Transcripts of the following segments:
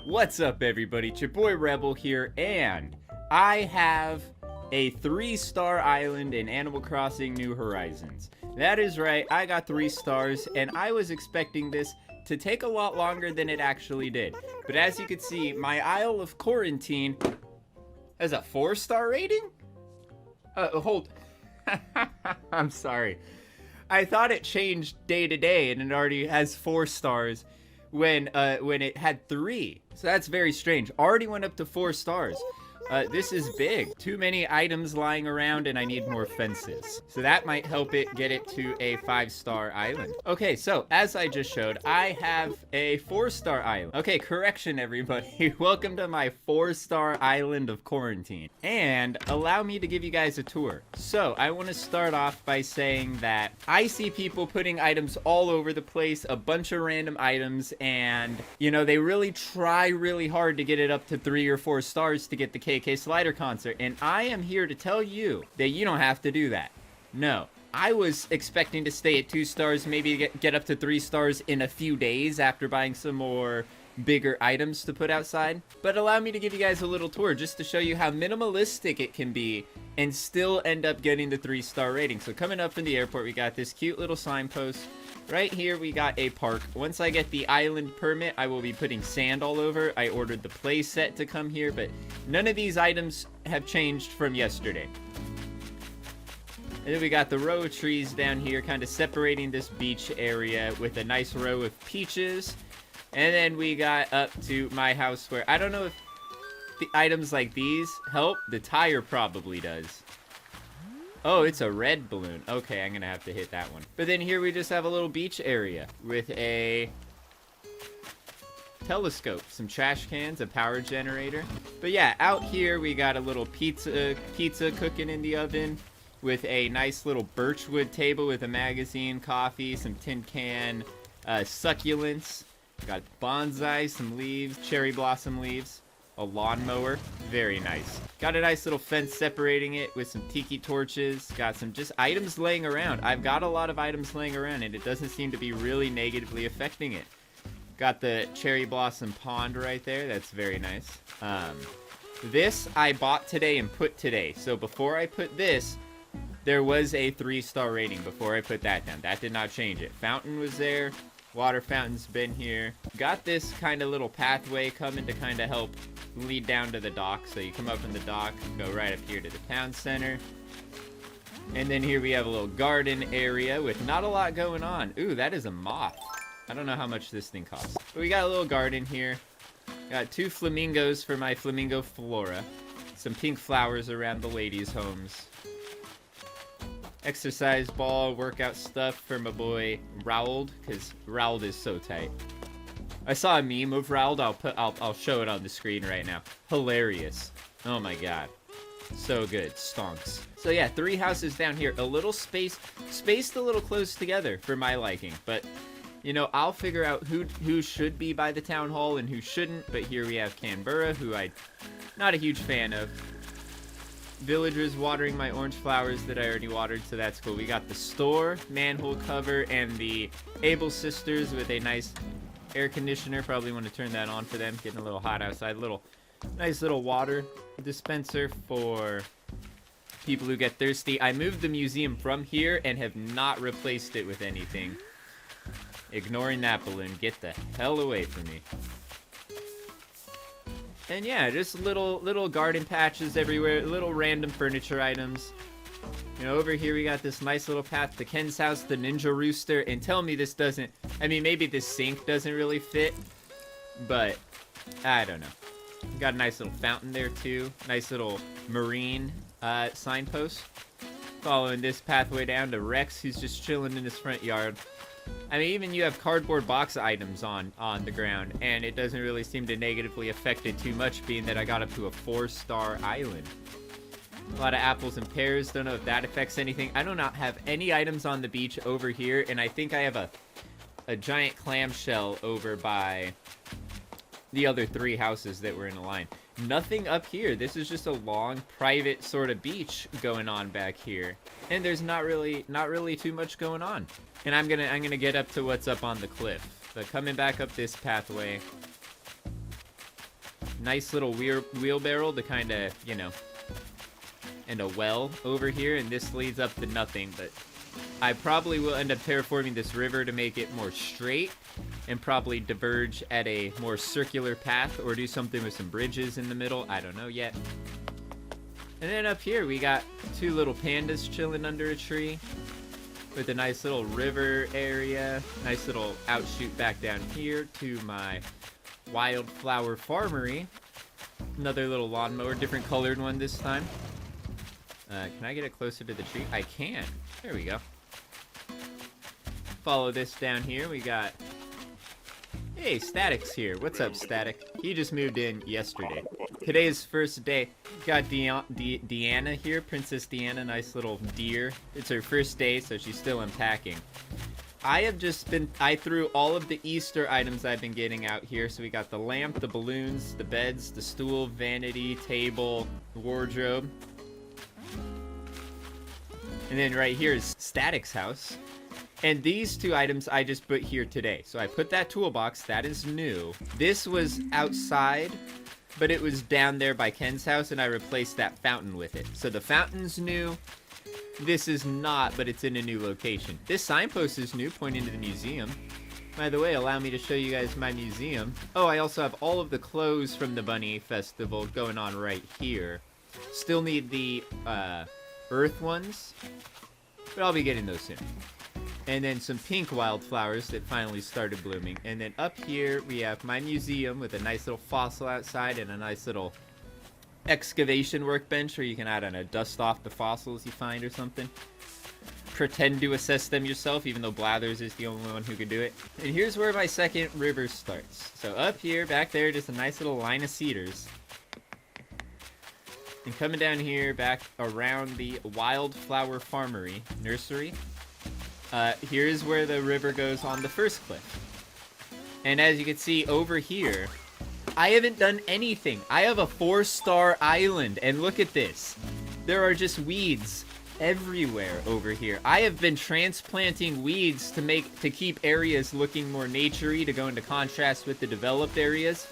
What's up, everybody? It's your boy Rebel here, and I have a 3-star island in Animal Crossing New Horizons. That is right, I got 3 stars, and I was expecting this to take a lot longer than it actually did. But as you can see, my Isle of Quarantine has a 4-star rating? Hold. I'm sorry. I thought it changed day to day, and it already has 4 stars. When it had 3. So that's very strange. Already went up to 4 stars. This is big. Too many items lying around and I need more fences. So that might help it get it to a 5-star island. Okay, so as I just showed, I have a 4-star island. Okay, correction everybody. Welcome to my 4-star island of quarantine. And allow me to give you guys a tour. So I want to start off by saying that I see people putting items all over the place, a bunch of random items, and you know, they really try really hard to get it up to 3 or 4 stars to get the KK Slider concert, and I am here to tell you that you don't have to do that. No, I was expecting to stay at 2 stars, maybe get up to 3 stars in a few days after buying some more bigger items to put outside. But allow me to give you guys a little tour just to show you how minimalistic it can be and still end up getting the 3-star rating. So coming up from the airport, we got this cute little signpost. Right here we got a park. Once I get the island permit, I will be putting sand all over. I ordered the play set to come here, but none of these items have changed from yesterday. And then we got the row of trees down here kind of separating this beach area with a nice row of peaches. And then we got up to my house where I don't know if the items like these help. The tire probably does. Oh, it's a red balloon. Okay, I'm gonna have to hit that one. But then here we just have a little beach area with a telescope, some trash cans, a power generator. But yeah, out here we got a little pizza cooking in the oven with a nice little birchwood table with a magazine, coffee, some tin can, succulents. Got bonsai, some leaves, cherry blossom leaves. A lawnmower, very nice. Got a nice little fence separating it with some tiki torches. Got some just items laying around. I've got a lot of items laying around and it doesn't seem to be really negatively affecting it. Got the cherry blossom pond right there. That's very nice. This I bought today and put today. So before I put this, there was a 3-star rating before I put that down. That did not change it. Fountain was there. Water fountain's been here. Got this kind of little pathway coming to kind of help lead down to the dock. So you come up from the dock, go right up here to the town center. And then here we have a little garden area with not a lot going on. Ooh, that is a moth. I don't know how much this thing costs. But we got a little garden here. Got 2 flamingos for my flamingo flora. Some pink flowers around the ladies' homes. Exercise ball, workout stuff for my boy Raold, because Raold is so tight. I saw a meme of Raold. I'll show it on the screen right now. Hilarious. Oh my god. So good. Stonks. So yeah, 3 houses down here. A little spaced a little close together for my liking. But, you know, I'll figure out who should be by the town hall and who shouldn't. But here we have Canberra, who I'm not a huge fan of. Villagers watering my orange flowers that I already watered, so that's cool. We got the store, manhole cover, and the Able Sisters with a nice air conditioner. Probably want to turn that on for them. Getting a little hot outside. Nice little water dispenser for people who get thirsty. I moved the museum from here and have not replaced it with anything. Ignoring that balloon. Get the hell away from me. And yeah, just little garden patches everywhere, little random furniture items. You know, over here we got this nice little path to Ken's house, the Ninja Rooster, and tell me this doesn't, I mean, maybe this sink doesn't really fit, but I don't know. Got a nice little fountain there too, nice little marine signpost. Following this pathway down to Rex, who's just chilling in his front yard. I mean, even you have cardboard box items on the ground, and it doesn't really seem to negatively affect it too much, being that I got up to a 4-star island. A lot of apples and pears, don't know if that affects anything. I do not have any items on the beach over here, and I think I have a giant clamshell over by the other 3 houses that were in a line. Nothing up here. This is just a long, private sort of beach going on back here. And there's not really too much going on. And I'm gonna get up to what's up on the cliff. So coming back up this pathway, nice little wheelbarrow to kind of, you know, and a well over here, and this leads up to nothing, but I probably will end up terraforming this river to make it more straight and probably diverge at a more circular path or do something with some bridges in the middle. I don't know yet. And then up here we got two little pandas chilling under a tree with a nice little river area. Nice little outshoot back down here to my wildflower farmery. Another little lawnmower, different colored one this time. Can I get it closer to the tree? I can. There we go. Follow this down here. We got... Hey, Static's here. What's up, Static? He just moved in yesterday. Today's first day. Got Deanna here. Princess Deanna. Nice little deer. It's her first day, so she's still unpacking. I threw all of the Easter items I've been getting out here. So we got the lamp, the balloons, the beds, the stool, vanity, table, wardrobe. And then right here is Static's house. And these two items I just put here today. So I put that toolbox, that is new. This was outside, but it was down there by Ken's house, and I replaced that fountain with it. So the fountain's new. This is not, but it's in a new location. This signpost is new, pointing to the museum. By the way, allow me to show you guys my museum. Oh, I also have all of the clothes from the Bunny Festival going on right here. Still need the earth ones, but I'll be getting those soon. And then some pink wildflowers that finally started blooming. And then up here we have my museum with a nice little fossil outside and a nice little excavation workbench where you can, I don't know, dust off the fossils you find or something. Pretend to assess them yourself, even though Blathers is the only one who could do it. And here's where my second river starts. So up here, back there, just a nice little line of cedars. And coming down here, back around the wildflower farmery, nursery. Here's where the river goes on the first cliff. And as you can see over here, I haven't done anything. I have a 4-star island, and look at this. There are just weeds everywhere over here. I have been transplanting weeds to keep areas looking more naturey, to go into contrast with the developed areas.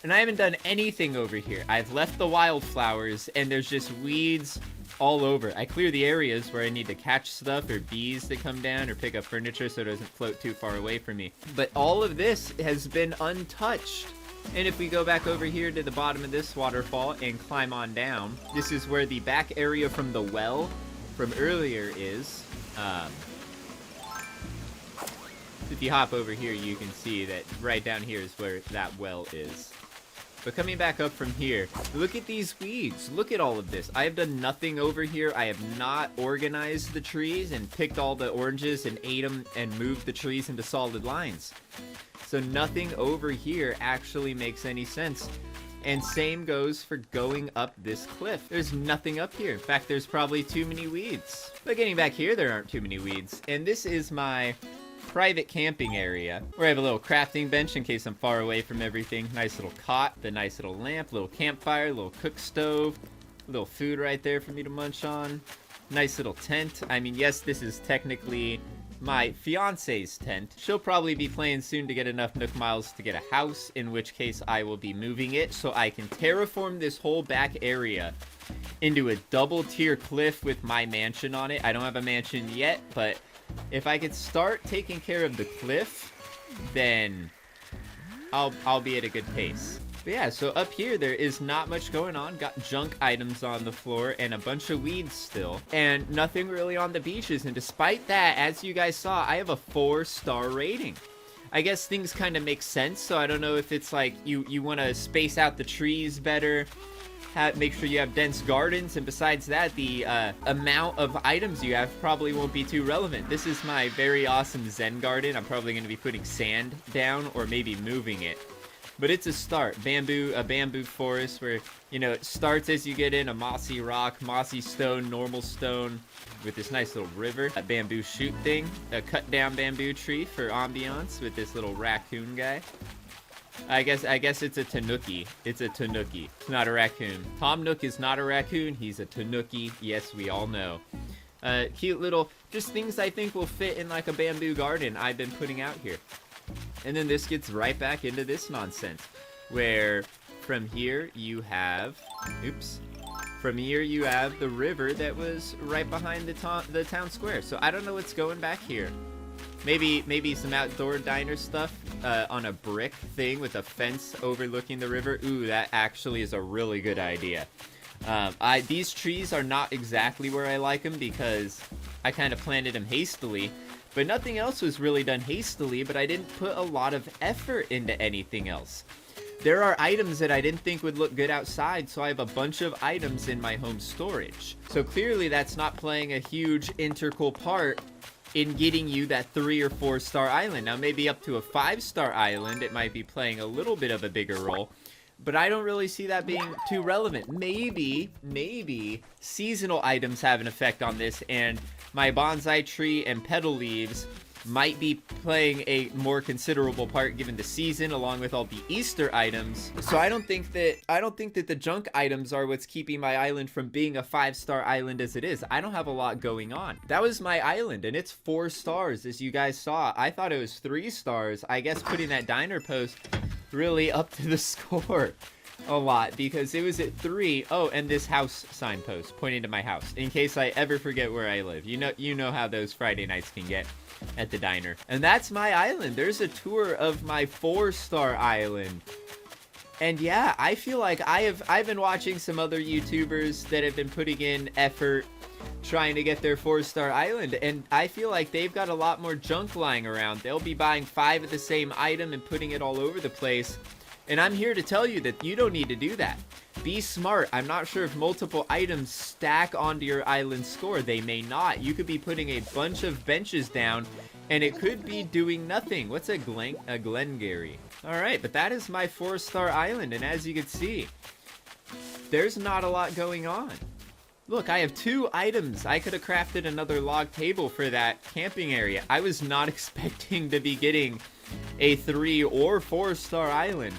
And I haven't done anything over here. I've left the wildflowers, and there's just weeds all over. I clear the areas where I need to catch stuff or bees that come down or pick up furniture so it doesn't float too far away from me. But all of this has been untouched. And if we go back over here to the bottom of this waterfall and climb on down, this is where the back area from the well from earlier is. If you hop over here, you can see that right down here is where that well is. But coming back up from here, look at these weeds. Look at all of this. I have done nothing over here. I have not organized the trees and picked all the oranges and ate them and moved the trees into solid lines. So nothing over here actually makes any sense. And same goes for going up this cliff. There's nothing up here. In fact, there's probably too many weeds. But getting back here, there aren't too many weeds. And this is my private camping area where I have a little crafting bench in case I'm far away from everything. Nice little cot, the nice little lamp, little campfire, little cook stove, little food right there for me to munch on. Nice little tent. I mean, yes, this is technically my fiance's tent. She'll probably be playing soon to get enough Nook Miles to get a house, in which case I will be moving it so I can terraform this whole back area into a double tier cliff with my mansion on it. I don't have a mansion yet, but if I could start taking care of the cliff, then I'll be at a good pace. But yeah, so up here there is not much going on. Got junk items on the floor and a bunch of weeds still, and nothing really on the beaches. And despite that, as you guys saw, I have a 4-star rating. I guess things kind of make sense. So I don't know if it's like you want to space out the trees better, make sure you have dense gardens, and besides that, the amount of items you have probably won't be too relevant. This is my very awesome Zen garden. I'm probably going to be putting sand down or maybe moving it. But it's a start. A bamboo forest where, you know, it starts as you get in a mossy rock, mossy stone, normal stone, with this nice little river. A bamboo shoot thing, a cut down bamboo tree for ambiance with this little raccoon guy. I guess it's a tanuki. It's a tanuki. It's not a raccoon. Tom Nook is not a raccoon. He's a tanuki. Yes, we all know. Cute little, just things I think will fit in like a bamboo garden I've been putting out here. And then this gets right back into this nonsense, where from here you have, oops, from here you have the river that was right behind the town square. So I don't know what's going back here. Maybe some outdoor diner stuff on a brick thing with a fence overlooking the river. Ooh, that actually is a really good idea. These trees are not exactly where I like them because I kind of planted them hastily, but nothing else was really done hastily, but I didn't put a lot of effort into anything else. There are items that I didn't think would look good outside, so I have a bunch of items in my home storage. So clearly that's not playing a huge integral part in getting you that 3 or 4 star island. Now maybe up to a 5-star island it might be playing a little bit of a bigger role, but I don't really see that being too relevant. Maybe seasonal items have an effect on this, and my bonsai tree and petal leaves might be playing a more considerable part given the season, along with all the Easter items. So I don't think that the junk items are what's keeping my island from being a 5-star island as it is. I don't have a lot going on. That was my island, and it's 4 stars, as you guys saw. I thought it was 3 stars. I guess putting that diner post really up to the score a lot, because it was at 3. Oh, and this house signpost pointing to my house in case I ever forget where I live. You know how those Friday nights can get at the diner. And that's my island. There's a tour of my 4-star island. And yeah, I feel like I've been watching some other YouTubers that have been putting in effort trying to get their 4-star island, and I feel like they've got a lot more junk lying around. They'll be buying 5 of the same item and putting it all over the place. And I'm here to tell you that you don't need to do that. Be smart. I'm not sure if multiple items stack onto your island score. They may not. You could be putting a bunch of benches down, and it could be doing nothing. What's a Glengarry? Alright, but that is my 4-star island, and as you can see, there's not a lot going on. Look, I have 2 items. I could have crafted another log table for that camping area. I was not expecting to be getting a 3 or 4-star island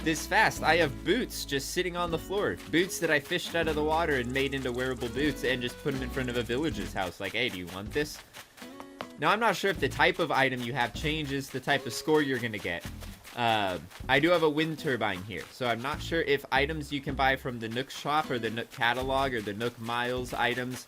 this fast. I have boots just sitting on the floor. Boots that I fished out of the water and made into wearable boots and just put them in front of a villager's house. Like, hey, do you want this? Now, I'm not sure if the type of item you have changes the type of score you're going to get. I do have a wind turbine here, so I'm not sure if items you can buy from the Nook shop or the Nook catalog or the Nook Miles items,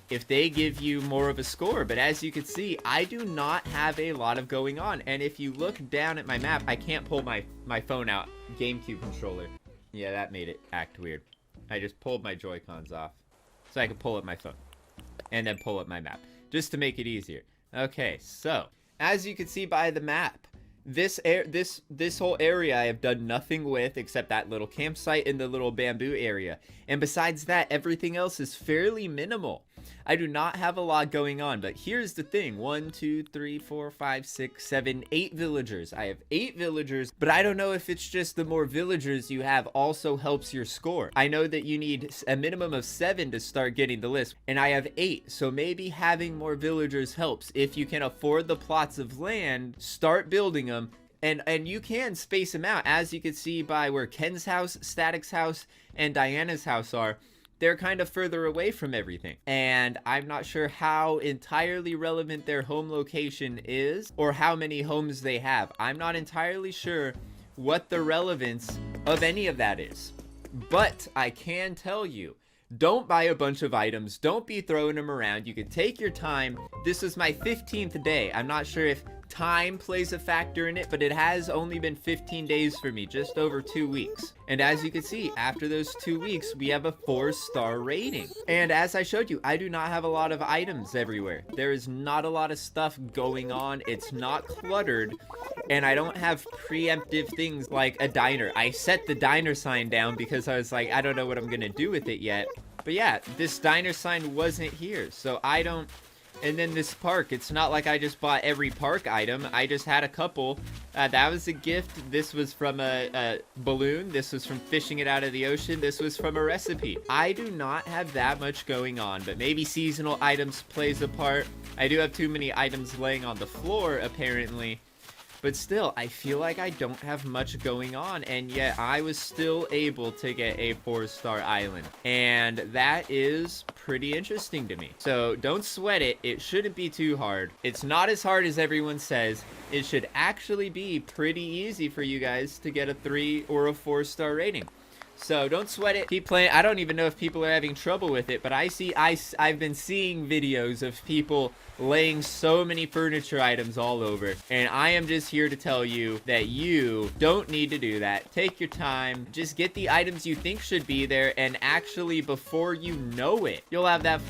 if they give you more of a score. But as you can see, I do not have a lot of going on. And if you look down at my map, I can't pull my phone out. GameCube controller. Yeah, that made it act weird. I just pulled my Joy-Cons off so I could pull up my phone and then pull up my map just to make it easier. Okay, so as you can see by the map, this whole area I have done nothing with except that little campsite in the little bamboo area. And besides that, everything else is fairly minimal. I do not have a lot going on, but here's the thing. 1, 2, 3, 4, 5, 6, 7, 8 villagers. I have 8 villagers, but I don't know if it's just the more villagers you have also helps your score. I know that you need a minimum of 7 to start getting the list, and I have 8, so maybe having more villagers helps. If you can afford the plots of land, start building them, and you can space them out. As you can see by where Ken's house, Static's house, and Diana's house are, they're kind of further away from everything. And I'm not sure how entirely relevant their home location is or how many homes they have. I'm not entirely sure what the relevance of any of that is. But I can tell you, don't buy a bunch of items. Don't be throwing them around. You can take your time. This is my 15th day. I'm not sure if time plays a factor in it, but it has only been 15 days for me, just over 2 weeks. And as you can see, after those 2 weeks, we have a 4-star rating. And as I showed you, I do not have a lot of items everywhere. There is not a lot of stuff going on. It's not cluttered. And I don't have preemptive things like a diner. I set the diner sign down because I was like, I don't know what I'm gonna do with it yet. But yeah, this diner sign wasn't here, so I don't. And then this park, it's not like I just bought every park item. I just had a couple. That was a gift. This was from a balloon. This was from fishing it out of the ocean. This was from a recipe. I do not have that much going on, but maybe seasonal items plays a part. I do have too many items laying on the floor, apparently. But still, I feel like I don't have much going on, and yet I was still able to get a 4-star island. And that is pretty interesting to me. So don't sweat it. It shouldn't be too hard. It's not as hard as everyone says. It should actually be pretty easy for you guys to get a 3 or a 4-star rating. So don't sweat it. Keep playing. I don't even know if people are having trouble with it, but I've been seeing videos of people laying so many furniture items all over, and I am just here to tell you that you don't need to do that. Take your time. Just get the items you think should be there, and actually before you know it, you'll have that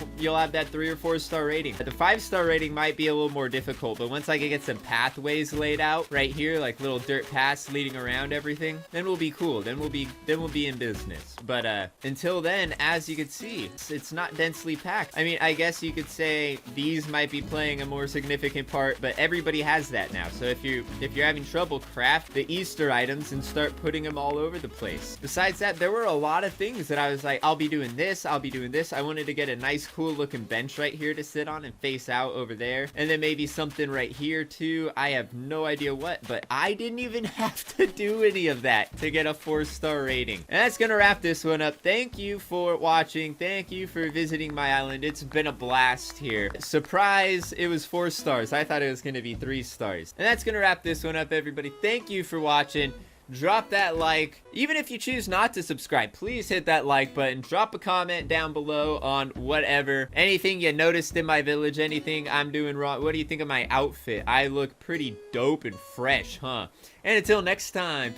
3 or 4-star rating. The 5-star rating might be a little more difficult, but once I can get some pathways laid out right here, like little dirt paths leading around everything, then we'll be cool. Then we'll be in business. But until then, as you can see, it's not densely packed. I mean, I guess you could say these might be playing a more significant part, but everybody has that now. So if you're having trouble, craft the Easter items and start putting them all over the place. Besides that, there were a lot of things that I was like, I'll be doing this, I'll be doing this. I wanted to get a nice cool looking bench right here to sit on and face out over there, and then maybe something right here too. I have no idea what, but I didn't even have to do any of that to get a 4-star rating. And that's gonna wrap this one up. Thank you for watching. Thank you for visiting my island. It's been a blast here. Surprise, it was 4 stars. I thought it was gonna be 3 stars. And that's gonna wrap this one up, everybody. Thank you for watching. Drop that like. Even if you choose not to subscribe, please hit that like button. Drop a comment down below on whatever. Anything you noticed in my village, anything I'm doing wrong. What do you think of my outfit? I look pretty dope and fresh, huh? And until next time.